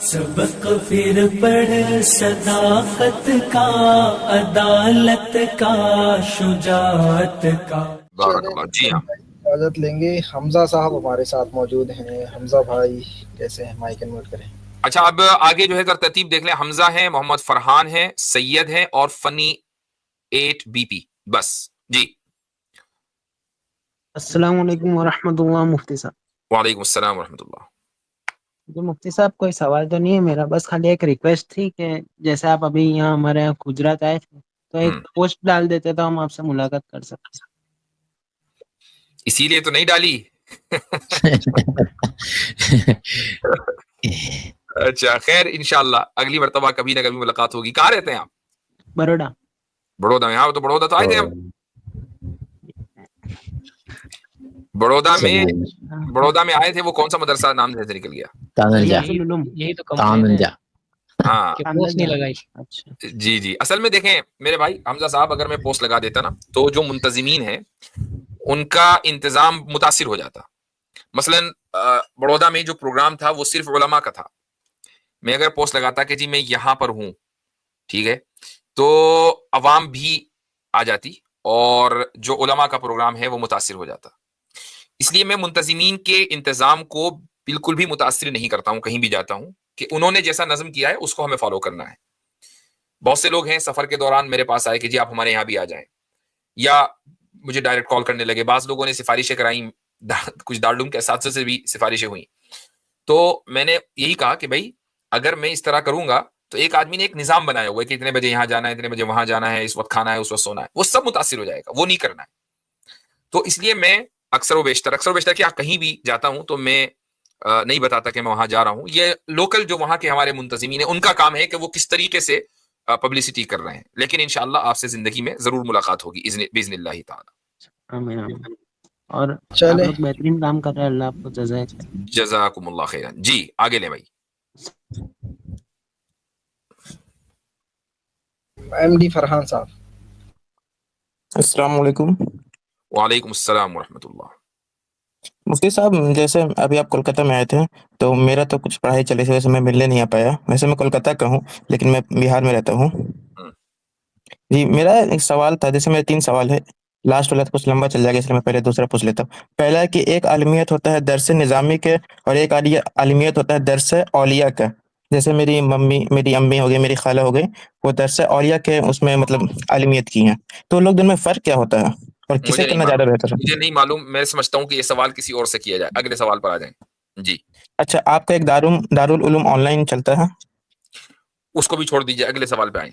सबक फिर पढ़ सदाकत का, अदालत का, शुजाअत का। चले जी हाँ। इजाजत लेंगे। हमजा साहब हमारे साथ मौजूद हैं। हमजा भाई कैसे हैं? माइक अनम्यूट करें। अच्छा, अब आगे जो है अगर तरतीब देख लें, हमजा है, मोहम्मद फरहान है, सैयद है और फनी 8 बीपी। बस जी। अस्सलाम वालेकुम वरहमतुल्लाह मुफ्ती साहब। वालेकुम अस्सलाम वरहमतुल्लाह। जो मुफ्ती साहब कोई सवाल तो नहीं है मेरा, बस खाली एक रिक्वेस्ट थी कि जैसे आप अभी यहाँ हमारे यहाँ गुजरात आए थे तो एक पोस्ट डाल देते तो हम आपसे मुलाकात कर सकते। इसीलिए तो नहीं डाली। अच्छा खैर, इंशाल्लाह अगली मर्तबा कभी ना कभी मुलाकात होगी। कहाँ रहते हैं आप? बड़ौदा। बड़ौदा में? हाँ, तो बड़ौदा तो आए थे हम। बड़ौदा में आए थे। वो कौन सा मदरसा नाम से निकल गया? यही तो तानंजा। हाँ पोस्ट नहीं लगाई। अच्छा जी जी। असल में देखें मेरे भाई हमजा साहब, अगर मैं पोस्ट लगा देता ना तो जो मुंतजिमीन है उनका इंतजाम मुतासिर हो जाता। मसलन बड़ौदा में जो प्रोग्राम था वो सिर्फ उलमा का था। मैं अगर पोस्ट लगाता कि जी मैं यहां पर हूं, ठीक है, तो अवाम भी आ जाती और जो उलमा का प्रोग्राम है वो मुतासिर हो जाता। इसलिए मैं मुंतजिमीन के इंतजाम को बिल्कुल भी मुतासिर नहीं करता हूं कहीं भी जाता हूं कि उन्होंने जैसा नज़म किया है उसको हमें फॉलो करना है। बहुत से लोग हैं सफर के दौरान मेरे पास आए कि जी आप हमारे यहाँ भी आ जाएं, या मुझे डायरेक्ट कॉल करने लगे। बास लोगों ने सिफारिशें कराई, कुछ दारुल के साथ से भी सिफारिशें हुई। तो मैंने यही कहा कि भाई अगर मैं इस तरह करूंगा तो एक आदमी ने एक निजाम बनाया हुआ है कि इतने बजे यहाँ जाना है, इतने बजे वहां जाना है, इस वक्त खाना है, उस वक्त सोना है, वो सब मुतासिर हो जाएगा, वो नहीं करना है। तो इसलिए मैं अक्सर व बेशतर कि कहीं भी जाता हूं तो मैं नहीं बताता कि मैं वहां जा रहा हूं। ये लोकल जो वहां के हमारे मुंतजिमीन है उनका काम है कि वो किस तरीके से पब्लिसिटी कर रहे हैं। लेकिन इंशाअल्लाह आपसे जिंदगी में जरूर मुलाकात होगी बिइज़्निल्लाह ताला। आमीन आमीन। और चले। आप लोग बेहतरीन काम कर रहे हैं, अल्लाह आपको जज़ाए खैर। जज़ाकुमुल्लाह खैरन। जी आगे ले भाई। एमडी फरहान साहब। अस्सलाम वालेकुम। वालेकुम अस्सलाम वरहमतुल्लाह। मुफ्ती साहब, जैसे अभी आप कोलकाता में आए थे तो मेरा तो कुछ पढ़ाई चली इस वजह से मैं मिलने नहीं आ पाया। वैसे मैं कोलकाता का हूँ लेकिन मैं बिहार में रहता हूँ। जी, मेरा एक सवाल था। जैसे मेरे 3 सवाल है, लास्ट वाला तो कुछ लंबा चल जाएगा इसलिए मैं पहले दूसरा पूछ लेता हूँ। पहला है कि एक आलमियत होता है दर्स निज़ामी के और एक आलमियत होता है दर्स औलिया का। जैसे मेरी अम्मी हो गई, मेरी खाला हो गई, वो दर्स औलिया के उसमें मतलब आलमियत की हैं। तो लोग दोनों में फ़र्क क्या होता है और किसे करना ज़्यादा बेहतर है? मुझे नहीं मालूम। मैं समझता हूँ कि ये सवाल किसी और से किया जाए। अगले सवाल पर आ जाएं जी। अच्छा, आपका एक दारुल उलूम ऑनलाइन चलता है? उसको भी छोड़ दीजिए, अगले सवाल पे आए।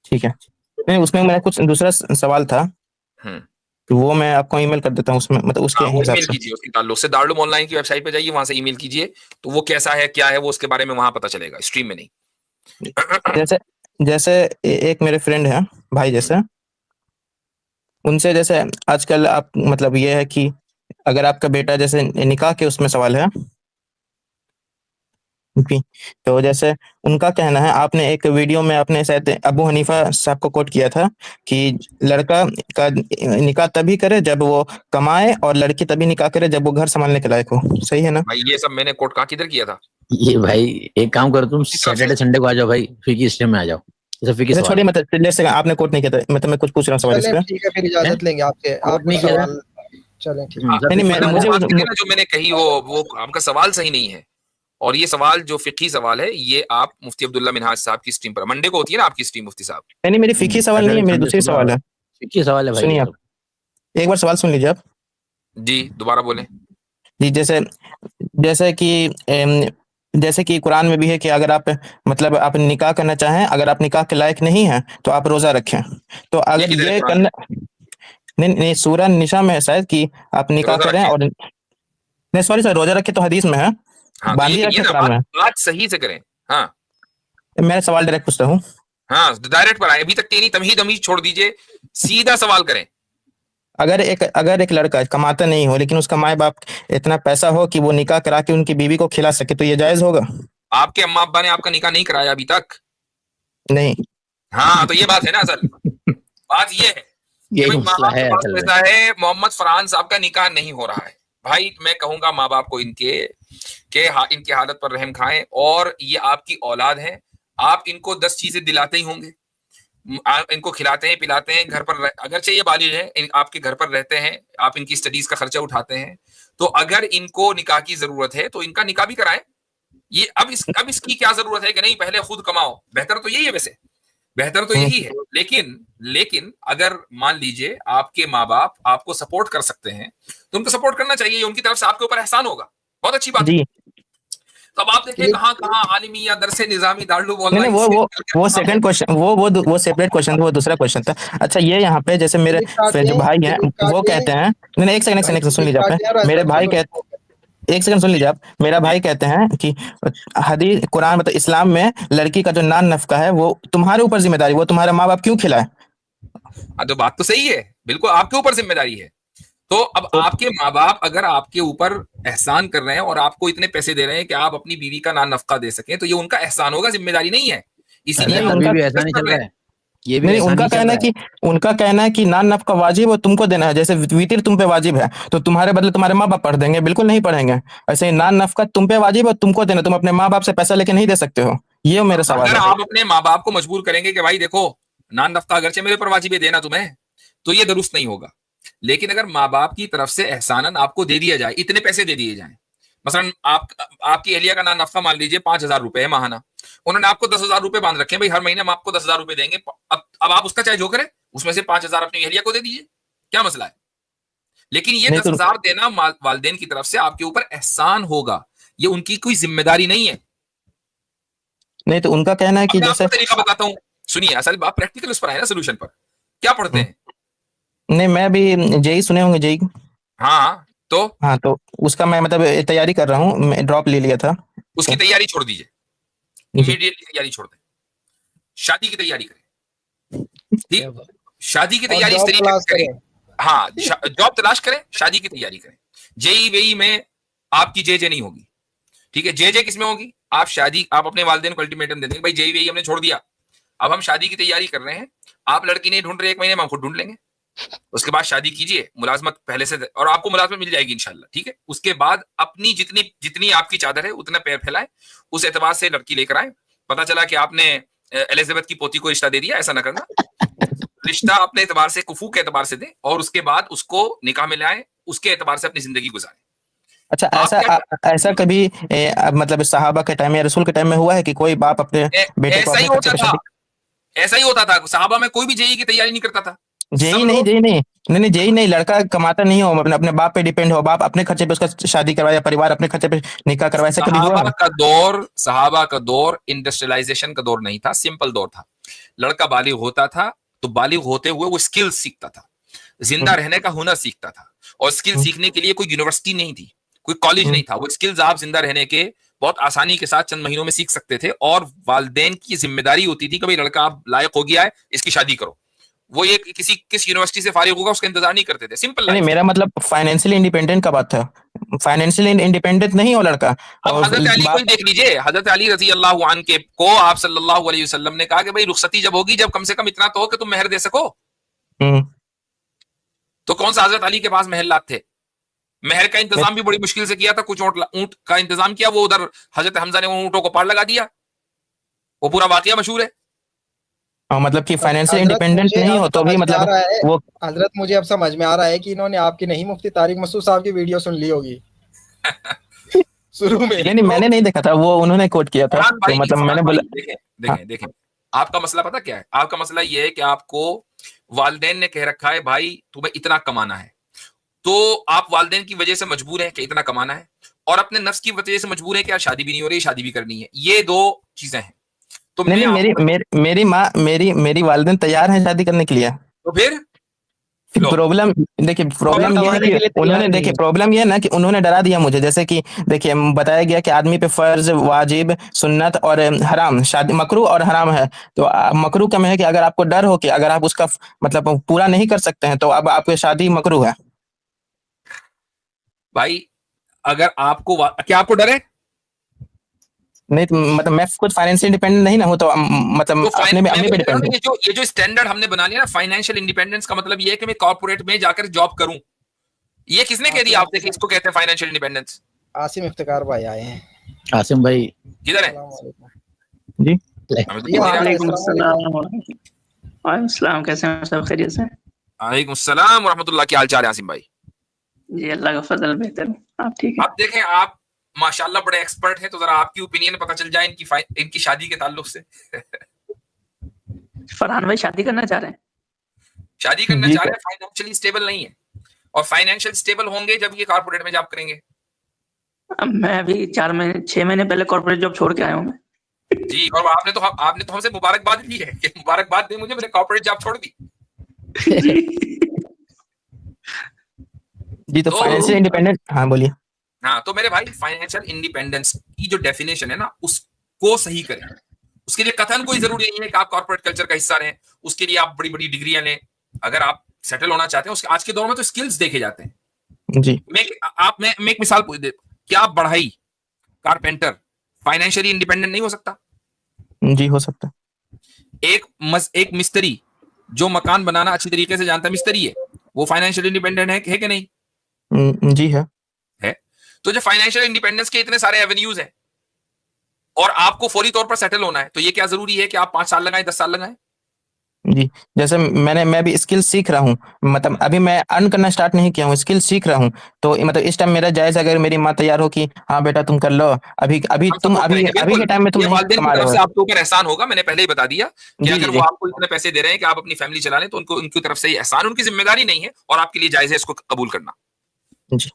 ठीक है। नहीं, उसमें मेरा कुछ दूसरा सवाल था, तो वो मैं आपको ईमेल कर देता हूँ। उसमें मतलब उसके हिसाब से कीजिए। उसके ताल्लुक से दारुल ऑनलाइन की वेबसाइट पे जाइए, वहां से ईमेल कीजिए, तो वो कैसा है क्या है वो उसके बारे में वहां पता चलेगा, स्ट्रीम में नहीं। जैसे एक मेरे फ्रेंड है, भाई जैसे, उनसे जैसे आजकल आप मतलब ये है कि अगर आपका बेटा जैसे निकाह के उसमें सवाल है, तो जैसे उनका कहना है, आपने एक वीडियो में आपने शायद अबू हनीफा साहब को कोट किया था कि लड़का का निकाह तभी करे जब वो कमाए और लड़की तभी निकाह करे जब वो घर संभालने के लायक हो। सही है ना भाई? ये सब मैंने कोट कहाँ किधर किया था? ये भाई एक काम करो, तुम सैटरडे संडे को आ जाओ भाई, फिकी स्ट्रीम में आ जाओ। छोड़िए, मतलब जैसे आपने कोट नहीं किया था, मतलब मैं कुछ पूछ रहा हूँ सवाल इसका। ठीक है, फिर इजाजत लेंगे आपके सवाल। चलें ठीक है। नहीं, जो मैंने कही वो आपका सवाल सही नहीं है। और ये सवाल जो फिकी सवाल है ये आप मुफ्ती अब्दुल्ला मिनहाज साहब की स्ट्रीम पर, मंडे को होती है ना आपकी स्ट्रीम मुफ्ती साहब? नहीं, मेरी फिकी सवाल नहीं है, मेरी दूसरी सवाल है। फिकी सवाल है भाई। सुनिए, आप एक बार सवाल सुन लीजिए आप। जी दोबारा बोलें जी। जैसे कि कुरान में भी है कि अगर आप मतलब आप निकाह करना चाहें, अगर आप निकाह के लायक नहीं हैं तो आप रोजा रखें। तो अगर ये करना नहीं, सूरह निशा में है शायद कि आप निकाह करें और नहीं, सॉरी रोजा रखें तो हदीस में है। बांधी रखें कुरान में। बात सही से करें। हाँ, मैं सवाल डायरेक्ट पूछता हूँ। हाँ, डायरेक्ट पर आए। अभी तक तेरी तमहीद छोड़ दीजिए, सीधा सवाल करें। अगर एक लड़का कमाता नहीं हो लेकिन उसका माँ बाप इतना पैसा हो कि वो निकाह करा के उनकी बीवी को खिला सके, तो ये जायज होगा? आपके अम्मा अब्बा ने आपका निकाह नहीं कराया अभी तक? नहीं। हाँ, तो ये बात है ना। असल बात ये है, मोहम्मद फरहान साहब का निकाह नहीं हो रहा है। भाई मैं कहूंगा माँ बाप को इनके कि इनकी हालत पर रहम खाएं, और ये आपकी औलाद है, आप इनको 10 चीजें दिलाते ही होंगे, आप इनको खिलाते हैं पिलाते हैं, घर पर अगरचे ये बालिग है, आपके घर पर रहते हैं, आप इनकी स्टडीज का खर्चा उठाते हैं, तो अगर इनको निकाह की जरूरत है तो इनका निकाह भी कराएं। ये अब इसकी क्या जरूरत है कि नहीं पहले खुद कमाओ, बेहतर तो यही है, वैसे बेहतर तो यही है, लेकिन अगर मान लीजिए आपके माँ बाप आपको सपोर्ट कर सकते हैं तो उनको सपोर्ट करना चाहिए, उनकी तरफ से आपके ऊपर एहसान होगा, बहुत अच्छी बात है। तो अब आप देखिए कहाँ आलिमी या दरसे निजामी दारुल नहीं वो सेकंड क्वेश्चन, वो सेपरेट क्वेश्चन, वो दूसरा क्वेश्चन था। अच्छा ये यहाँ पे जैसे मेरे जो भाई हैं वो कहते हैं, नहीं एक सेकंड सुन लीजिए आप, मेरे भाई कहते, एक सेकंड सुन लीजिए आप, मेरा भाई कहते हैं कि हदीस कुरान मतलब इस्लाम में लड़की का जो नान नफका है वो तुम्हारे ऊपर जिम्मेदारी, वो तुम्हारे माँ बाप क्यों खिलाए? तो बात तो सही है, बिल्कुल आपके ऊपर जिम्मेदारी है। तो अब आपके माँ बाप अगर आपके ऊपर एहसान कर रहे हैं और आपको इतने पैसे दे रहे हैं कि आप अपनी बीवी का नान नफका दे सकें, तो ये उनका एहसान होगा, जिम्मेदारी नहीं है। इसीलिए अभी भी ऐसा नहीं चल रहा है, ये भी नहीं, उनका कहना है कि नान नफका वाजिब वो तुमको देना है, जैसे वितिर तुम पे वाजिब है तो तुम्हारे बदले तुम्हारे माँ बाप पढ़ देंगे, बिल्कुल नहीं पढ़ेंगे। ऐसे ही नान नफका तुम पे वाजिब है, तुमको देना, तुम अपने माँ बाप से पैसा लेके नहीं दे सकते हो। ये मेरा सवाल अगर है। आप अपने माँ बाप को मजबूर करेंगे कि भाई देखो नान नफका अगरचे मेरे ऊपर वाजिब है देना तुम्हें, तो ये दुरुस्त नहीं होगा। लेकिन अगर माँ बाप की तरफ से एहसानन आपको दे दिया जाए, इतने पैसे दे दिए जाए, मसलन आपकी एहलिया का नान नफका मान लीजिए 5,000 रुपए है माहाना, उन्होंने आपको 10,000 रुपए बांध रखे हैं, भाई हर महीने हम आपको 10,000 रुपए देंगे, अब आप उसका चाहे जो करें, उसमें से 5,000 अपनी एहलिया को दे दीजिए, क्या मसला है? लेकिन ये 10,000 देना वालिदैन की तरफ से आपके ऊपर एहसान होगा, ये उनकी कोई जिम्मेदारी नहीं है। नहीं तो उनका कहना है कि जैसे तरीका बताता हूँ, सुनिए, असल बात प्रैक्टिकल उस पर है ना, सोल्यूशन पर। क्या पढ़ते हैं? नहीं मैं भी जेई सुने होंगे, जेई। हाँ तो उसका मैं मतलब तैयारी कर रहा हूँ, मैं ड्रॉप ले लिया था। उसकी तैयारी छोड़ दीजिए, इमीडिएटली तैयारी छोड़ दें, शादी की तैयारी करें। ठीक, शादी की तैयारी इस तरीके से करें, हाँ जॉब तलाश करें, शादी की तैयारी करें। जेई वेई में आपकी जे नहीं होगी, ठीक है? जे किसमें होगी? आप अपने वालिदैन को अल्टीमेटम दे देंगे, भाई जेई वेई हमने छोड़ दिया, अब हम शादी की तैयारी कर रहे हैं, आप लड़की नहीं ढूंढ रहे 1 महीने में हम खुद ढूंढ लेंगे, उसके बाद शादी कीजिए, मुलाजमत पहले से, और आपको मुलाजमत मिल जाएगी इंशाल्लाह, ठीक है? उसके बाद अपनी जितनी आपकी चादर है उतना पैर फैलाएं, उस एतबार से लड़की लेकर आए। पता चला कि आपने एलिजाबेथ की पोती को रिश्ता दे दिया, ऐसा ना करना, रिश्ता अपने एतबार से, कुफू के एतबार से दें, और उसके बाद उसको निकाह में लाएं, उसके एतबार से अपनी जिंदगी गुजारें। अच्छा ऐसा कभी मतलब सहाबा के टाइम या रसूल के टाइम में हुआ है कि कोई बाप अपने बेटे को ऐसा ही होता था, सहाबा में कोई भी जेई की तैयारी नहीं करता था। जेई नहीं, लड़का कमाता नहीं हो, अपने बाप पे डिपेंड हो, बाप अपने खर्चे पे उसका शादी करवाया, परिवार अपने खर्चे पे निकाह करवाया, ऐसा कभी हुआ? सहाबा का दौर इंडस्ट्रियलाइजेशन का दौर नहीं था, सिंपल दौर था। लड़का बालिग होता था तो बालिग होते हुए वो स्किल सीखता था, जिंदा रहने का हुनर सीखता था, और स्किल सीखने के लिए कोई यूनिवर्सिटी नहीं थी, कोई कॉलेज नहीं था, वो स्किल्स आप जिंदा रहने के बहुत आसानी के साथ चंद महीनों में सीख सकते थे, और वालिदैन की जिम्मेदारी होती थी कि भाई लड़का आप लायक हो गया है, इसकी शादी करो। वो ये किस यूनिवर्सिटी से फारिग होगा उसका इंतजार नहीं करते थे, सिंपल। नहीं मेरा मतलब फाइनेंशियली इंडिपेंडेंट का बात था, फाइनेंशियली इंडिपेंडेंट नहीं हो लड़का। अब हजरत अली को देख लीजिए, हजरत अली रजी अल्लाह अन्हु के को आप सल्लल्लाहु अलैहि वसल्लम ने कहा कि भाई रुखसती जब होगी, जब कम से कम इतना तो हो कि तुम मेहर दे सको। तो कौन सा हजरत अली के पास महलात थे? मेहर का इंतजाम भी बड़ी मुश्किल से किया था, कुछ ऊंट का इंतजाम किया, वो उधर हजरत हमजा ने ऊंटों को पार लगा दिया, वो पूरा वाकया मशहूर है। मतलब कि फाइनेंशियल इंडिपेंडेंट नहीं हो तो भी मतलब वो हजरत, मुझे अब समझ में आ रहा है कि इन्होंने आपकी नहीं मुफ्ती तारिक मसूद साहब की वीडियो सुन ली होगी शुरू में। नहीं मैंने नहीं देखा था, वो उन्होंने कोट किया था, तो मतलब मैंने बोला। देखें आपका मसला पता क्या है? आपका मसला ये है कि आपको वालिदैन ने कह रखा है भाई तुम्हें इतना कमाना है, तो आप वालिदैन की वजह से मजबूर हैं कि इतना कमाना है, और अपने नफ्स की वजह से मजबूर है कि यार शादी भी नहीं हो रही, शादी भी करनी है। ये दो चीजें हैं। तो नहीं मेरी माँ मेरी वालिदैन तैयार हैं शादी करने के लिए। तो फिर प्रॉब्लम देखिए, प्रॉब्लम ये है कि उन्होंने देखिए प्रॉब्लम ये है ना कि उन्होंने डरा दिया मुझे, जैसे कि देखिए बताया गया कि आदमी पे फर्ज, वाजिब, सुन्नत और हराम, शादी मकरू और हराम है। तो मकरू का में है कि अगर आपको डर हो कि अगर आप उसका मतलब पूरा नहीं कर सकते हैं तो अब आपकी शादी मकरू है। भाई अगर आपको क्या आपको डर है? नहीं मतलब मैं खुद फाइनेंशियल इंडिपेंडेंट नहीं ना हूं, तो मतलब अपने पे डिपेंड हूं। ये जो स्टैंडर्ड हमने बना लिया ना फाइनेंशियल इंडिपेंडेंस का, मतलब ये है कि मैं कॉर्पोरेट में जाकर जॉब करूं। ये किसने कह दिया आप? देखिए इसको कहते हैं फाइनेंशियल इंडिपेंडेंस। आसिम इफ्तिकार भाई आए हैं। आसिम भाई किधर है? अस्सलाम वालेकुम। जी हमें तो जी, दिख नहीं रहा। वालेकुम अस्सलाम अस्सलाम। वालेकुम अस्सलाम, कैसे हैं सब? खैरियत से? वालेकुम सलाम रहमतुल्लाह, क्या हाल चाल है आसिम भाई? जी अल्लाह का फजल, बेहतर हूँ। आप ठीक है? आप देखें, आप माशाल्लाह बड़े एक्सपर्ट हैं, तो जरा आपकी ओपिनियन पता चल जाए इनकी शादी के ताल्लुक से। फरहान भाई शादी करना चाह रहे हैं? शादी करना जी चाह रहे हैं, फाइनेंशियली स्टेबल नहीं है, और फाइनेंशियल स्टेबल होंगे जब ये कॉर्पोरेट में जॉब करेंगे। अब मैं अभी 6 महीने पहले कॉर्पोरेट जॉब छोड़ के आया हूँ मैं। जी, और आपने तो हमसे मुबारकबाद ली है कि मुबारकबाद दे मुझे, मैंने कॉर्पोरेट जॉब छोड़ दी। जी तो फाइनेंशियल इंडिपेंडेंट, हाँ बोलिए। हाँ, तो मेरे भाई फाइनेंशियल इंडिपेंडेंस की जो डेफिनेशन है ना, उसको सही करें। उसके लिए कथन कोई जरूरी नहीं है कि आप कॉर्पोरेट कल्चर का हिस्सा रहें, उसके लिए आप बड़ी बड़ी डिग्रियां लें। अगर आप सेटल होना चाहते हैं, उसके आज के दौर में तो स्किल्स देखे जाते हैं। जी मैं एक मिसाल पूछ दे, क्या बढ़ाई कारपेंटर फाइनेंशियली इंडिपेंडेंट नहीं हो सकता? जी हो सकता एक मिस्त्री जो मकान बनाना अच्छी तरीके से जानता है, मिस्त्री है, वो फाइनेंशियली इंडिपेंडेंट है कि नहीं? जी है। तो जो फाइनेंशियल इंडिपेंडेंस के इतने सारे एवेन्यूज हैं, और आपको फौरी तौर पर सेटल होना है, तो ये क्या जरूरी है कि आप 5 साल लगाएं, 10 साल लगाएं? जी जैसे मैं भी स्किल सीख रहा हूँ, मतलब अभी मैं अर्न करना स्टार्ट नहीं किया हूँ, स्किल सीख रहा हूँ। तो मतलब इस टाइम मेरा जायज, अगर मेरी माँ तैयार हो कि हाँ बेटा तुम कर लो, अभी हम तुम support अभी करेंगे, अभी के टाइम में तुम ये नहीं वालिदैन कमा की रहे तरफ हो। से आपके ऊपर एहसान होगा, मैंने पहले ही बता दिया कि जी अगर जी वो आपको इतने पैसे दे रहे हैं कि आप अपनी फैमिली चला लें, तो उनकी तरफ से ये एहसान, उनकी जिम्मेदारी नहीं है, और आपके लिए जायज है इसको कबूल करना। जी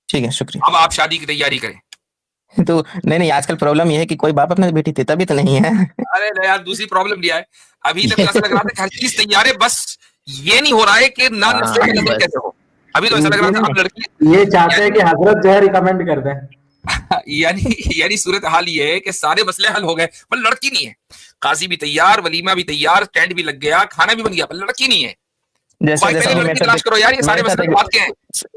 ठीक है, शुक्रिया। अब आप शादी की तैयारी करें। तो नहीं, आजकल प्रॉब्लम ये है कि कोई बाप अपने बेटी देता भी तो नहीं है। अरे नहीं यार, दूसरी प्रॉब्लम लिया है। अभी तक तो ऐसा लग रहा था कि हर चीज तैयार है, बस ये नहीं हो रहा है कि ना नस्ल की नजर कैसे हो। अभी तो ऐसा लग रहा था अब लड़की ये चाहते हैं कि हजरत जो है रिकमेंड कर दें। यानी सूरत हाल ये है कि सारे मसले हल हो गए, पर लड़की नहीं है। काजी भी तैयार, वलीमा भी तैयार, टेंट भी लग गया, खाना भी बन गया, पर लड़की नहीं है। जैसे भाई पहले लड़की तलाश करो यार, ये सारे मसले बात के हैं।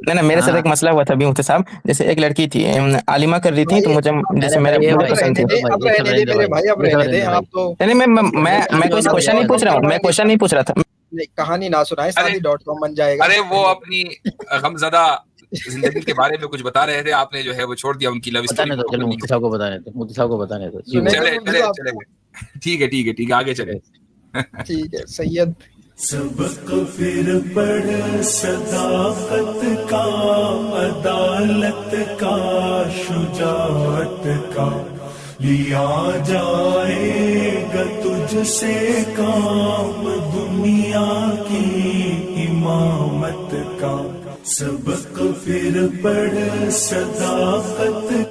नहीं मेरे साथ एक मसला हुआ था अभी मुफ्ती साहब। जैसे एक लड़की थी, आलिमा कर रही थी, तो मुझे जैसे मेरे ये बहुत भाई, पसंद थी। अब रहने दे मेरे भाई, अब रहने दे आप तो। नहीं मैं कोई क्वेश्चन नहीं पूछ रहा हूँ, मैं क्वेश्चन नहीं पूछ रहा था। नहीं, कहानी ना सुनाए, शादी.com बन जाएगा। अरे वो अपनी गमज़दा जिंदगी के बारे में कुछ बता रहे थे, आपने जो है वो छोड़ दिया उनकी लव स्टोरी। बताने दो, चलो मुफ्ती साहब को बताने दो, मुफ्ती साहब को बताने दो। जी, चले ठीक है, आगे चले। ठीक है सैयद। सबक फिर पढ़ सदाकत का, अदालत का, शुजाअत का, लिया जाएगा तुझसे काम दुनिया की इमामत का। सबक फिर पढ़ सदाकत